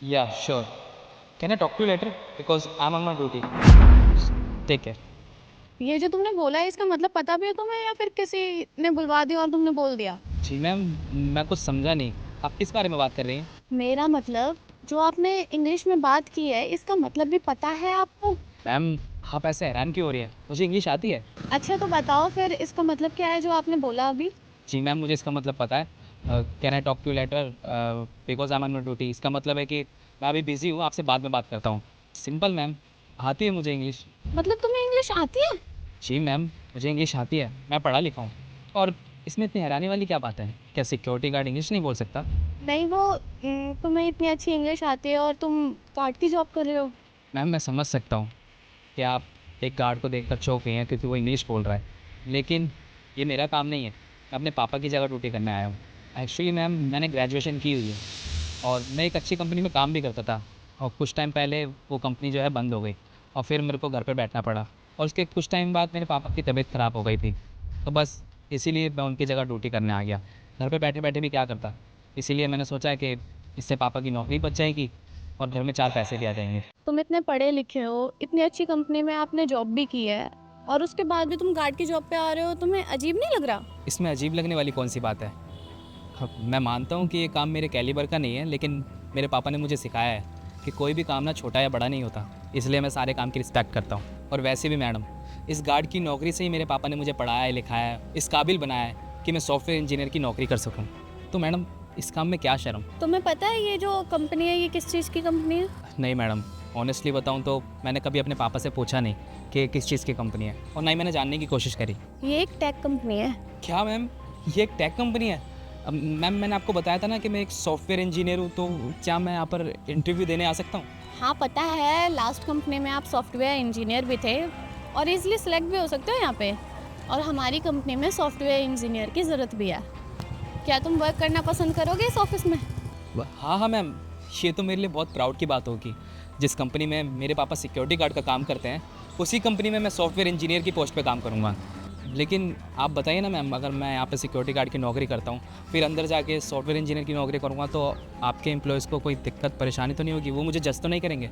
Yeah, sure. Can I talk to you later? Because I'm on my duty. Take care. ये जो तुमने बोला है इसका मतलब पता भी है तुम्हें या फिर किसी ने बुलवा दिया और तुमने बोल दिया? जी मैम, मैं कुछ समझा नहीं। आप किस बारे में बात कर रही हैं? मेरा मतलब जो आपने इंग्लिश में बात की है इसका मतलब भी पता है आपको? मैम, आप ऐसे हैरान क्यों हो रही हैं? मुझे इंग्लिश आती है। अच्छा तो बताओ फिर इसका मतलब क्या है जो आपने बोला अभी? जी मैम, मुझे इसका मतलब पता है। Can I talk to you later? Because I am on my duty. इसका मतलब है कि मैं अभी बिज़ी हूँ, आपसे बाद में बात करता हूँ। सिंपल मैम, आती है मुझे इंग्लिश। मतलब तुम्हें इंग्लिश आती है? जी मैम, मुझे इंग्लिश आती है, मैं पढ़ा लिखा हूँ। और इसमें इतनी हैरानी वाली क्या बात है? क्या सिक्योरिटी गार्ड इंग्लिश नहीं बोल सकता? नहीं वो तुम्हें इतनी अच्छी इंग्लिश आती है और तुम गार्ड की जॉब कर रहे हो। मैम, मैं समझ सकता हूँ कि आप एक गार्ड को देखकर चौंक गए हैं क्योंकि वो इंग्लिश बोल रहा है, लेकिन ये मेरा काम नहीं है। मैं अपने पापा की जगह ड्यूटी करने आया हूँ। एक्चुअली मैम, मैंने ग्रेजुएशन की हुई है और मैं एक अच्छी कंपनी में काम भी करता था, और कुछ टाइम पहले वो कंपनी जो है बंद हो गई, और फिर मेरे को घर पर बैठना पड़ा। और उसके कुछ टाइम बाद मेरे पापा की तबीयत ख़राब हो गई थी, तो बस इसीलिए मैं उनकी जगह ड्यूटी करने आ गया। घर पे बैठे बैठे भी क्या करता, इसीलिए मैंने सोचा कि इससे पापा की नौकरी बच जाएगी और घर में 4 पैसे भी आ जाएंगे। तुम इतने पढ़े लिखे हो, इतनी अच्छी कंपनी में आपने जॉब भी की है और उसके बाद भी तुम गार्ड की जॉब पे आ रहे हो, तुम्हें अजीब नहीं लग रहा? इसमें अजीब लगने वाली कौन सी बात है? हाँ, मैं मानता हूँ कि ये काम मेरे कैलिबर का नहीं है, लेकिन मेरे पापा ने मुझे सिखाया है कि कोई भी काम ना छोटा या बड़ा नहीं होता, इसलिए मैं सारे काम की रिस्पेक्ट करता हूँ। और वैसे भी मैडम, इस गार्ड की नौकरी से ही मेरे पापा ने मुझे पढ़ाया है, लिखाया है, इस काबिल बनाया है कि मैं सॉफ्टवेयर इंजीनियर की नौकरी कर सकूँ। तो मैडम, इस काम में क्या शर्म? तुम्हें पता है ये जो कंपनी है ये किस चीज़ की कंपनी है? नहीं मैडम, ऑनेस्टली बताऊँ तो मैंने कभी अपने पापा से पूछा नहीं कि किस चीज़ की कंपनी है, और ना ही मैंने जानने की कोशिश करी। ये एक टेक कंपनी है। क्या मैम, ये एक टेक कंपनी है? मैम, मैंने आपको बताया था ना कि मैं एक सॉफ्टवेयर इंजीनियर हूँ, तो क्या मैं यहाँ पर इंटरव्यू देने आ सकता हूँ? हाँ पता है, लास्ट कंपनी में आप सॉफ्टवेयर इंजीनियर भी थे और इजीली सिलेक्ट भी हो सकते हो यहाँ पे। और हमारी कंपनी में सॉफ्टवेयर इंजीनियर की ज़रूरत भी है। क्या तुम वर्क करना पसंद करोगे इस ऑफिस में? हाँ हाँ मैम, ये तो मेरे लिए बहुत प्राउड की बात होगी। जिस कंपनी में मेरे पापा सिक्योरिटी गार्ड का काम करते हैं, उसी कंपनी में मैं सॉफ्टवेयर इंजीनियर की पोस्ट पे काम करूँगा। लेकिन आप बताइए ना मैम, अगर मैं यहाँ पे सिक्योरिटी गार्ड की नौकरी करता हूँ, फिर अंदर जाके सॉफ्टवेयर इंजीनियर की नौकरी करूँगा, तो आपके एम्प्लॉयज़ को कोई दिक्कत परेशानी तो नहीं होगी? वो मुझे जज तो नहीं करेंगे?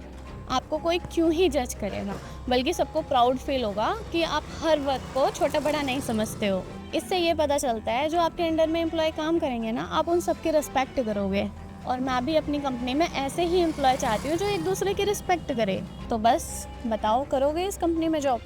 आपको कोई क्यों ही जज करेगा, बल्कि सबको प्राउड फील होगा कि आप हर वर्क को छोटा बड़ा नहीं समझते हो। इससे ये पता चलता है जो आपके अंडर में एम्प्लॉय काम करेंगे ना, आप उन सबकी रिस्पेक्ट करोगे। और मैं भी अपनी कंपनी में ऐसे ही एम्प्लॉय चाहती हूँ जो एक दूसरे की रिस्पेक्ट करे। तो बस बताओ, करोगे इस कंपनी में जॉब?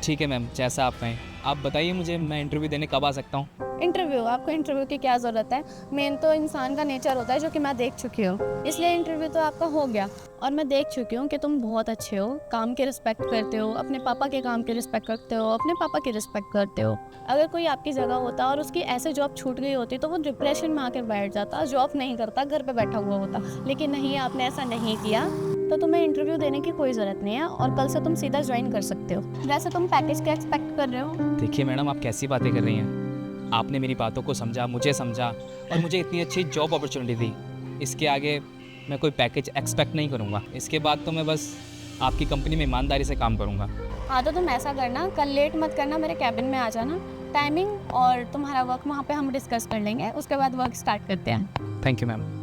ठीक है मैम, जैसा आप कहें। आप बताइए मुझे, मैं इंटरव्यू देने कब आ सकता हूँ? इंटरव्यू? आपको इंटरव्यू की क्या ज़रूरत है? मेन तो इंसान का नेचर होता है जो कि मैं देख चुकी हूँ, इसलिए इंटरव्यू तो आपका हो गया। और मैं देख चुकी हूँ कि तुम बहुत अच्छे हो, काम की रिस्पेक्ट करते हो, अपने पापा के काम की रिस्पेक्ट करते हो, अपने पापा की रिस्पेक्ट करते हो। अगर कोई आपकी जगह होता और उसकी ऐसे जॉब छूट गई होती तो वो डिप्रेशन में आकर बैठ जाता, जॉब नहीं करता, घर पे बैठा हुआ होता। लेकिन नहीं, आपने ऐसा नहीं किया, तो तुम्हें इंटरव्यू देने की कोई ज़रूरत नहीं है और कल से तुम सीधा ज्वाइन कर सकते हो। वैसे तुम पैकेज क्या एक्सपेक्ट कर रहे हो? देखिए मैडम, आप कैसी बातें कर रही हैं? आपने मेरी बातों को समझा, मुझे समझा, और मुझे इतनी अच्छी जॉब अपॉर्चुनिटी दी। इसके आगे मैं कोई पैकेज एक्सपेक्ट नहीं करूँगा। इसके बाद तो मैं बस आपकी कंपनी में ईमानदारी से काम करूँगा। हाँ तो तुम ऐसा करना, कल लेट मत करना, मेरे कैबिन में आ जाना। टाइमिंग और तुम्हारा वर्क वहाँ पे हम डिस्कस कर लेंगे, उसके बाद वर्क स्टार्ट करते हैं। Thank you ma'am.